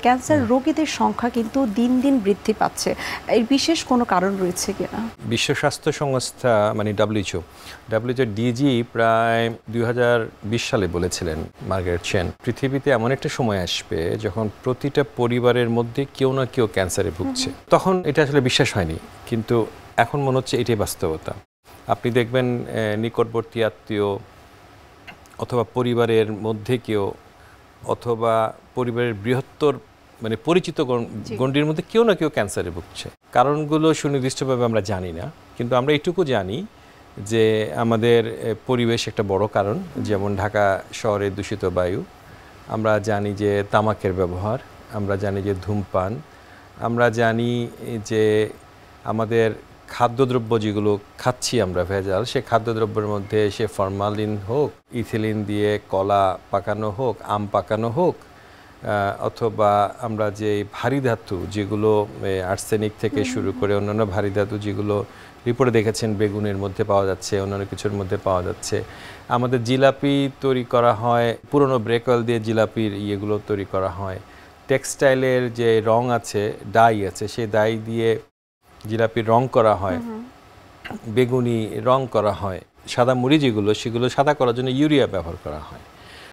Cancer রোগীদের সংখ্যা কিন্তু দিন দিন বৃদ্ধি পাচ্ছে, এর বিশেষ কোনো কারণ রয়েছে কিনা? বিশ্ব স্বাস্থ্য সংস্থা মানে ডব্লিউএইচও ডিজি প্রায় 2020 সালে বলেছিলেন, মার্গারেট চেন, পৃথিবীতে এমন একটা সময় আসবে যখন প্রতিটা পরিবারের মধ্যে কেউ না কেউ ক্যান্সারে ভুগছে। তখন এটা আসলে বিশ্বাস হয়নি, কিন্তু এখন মনে হচ্ছে এটাই বাস্তবতা। আপনি দেখবেন নিকটবর্তী আত্মীয় অথবা পরিবারের মধ্যে কেউ অথবা পরিবারের বৃহত্তর মানে পরিচিত গণ্ডির মধ্যে কেউ না কেউ ক্যান্সারে ভুগছে। কারণগুলো সুনির্দিষ্টভাবে আমরা জানি না, কিন্তু আমরা এটুকু জানি যে আমাদের পরিবেশ একটা বড় কারণ, যেমন ঢাকা শহরের দূষিত বায়ু, আমরা জানি যে তামাকের ব্যবহার, আমরা জানি যে ধূমপান, আমরা জানি যে আমাদের খাদ্যদ্রব্য যেগুলো খাচ্ছি আমরা ভেজাল, সে খাদ্যদ্রব্যের মধ্যে সে ফরমালিন হোক, ইথিলিন দিয়ে কলা পাকানো হোক, আম পাকানো হোক, অথবা আমরা যে ভারী ধাতু যেগুলো আর্সেনিক থেকে শুরু করে অন্যান্য ভারী ধাতু যেগুলো রিপোর্টে দেখেছেন বেগুনের মধ্যে পাওয়া যাচ্ছে, অন্যান্য কিছুর মধ্যে পাওয়া যাচ্ছে। আমাদের জিলাপি তৈরি করা হয়, পুরনো ব্রেক অয়েল দিয়ে জিলাপির ইয়েগুলো তৈরি করা হয়। টেক্সটাইলের যে রং আছে, ডাই আছে, সেই ডাই দিয়ে জিলাপির রং করা হয়, বেগুনি রং করা হয়। সাদা মুড়ি যেগুলো, সেগুলো সাদা করার জন্য ইউরিয়া ব্যবহার করা হয়।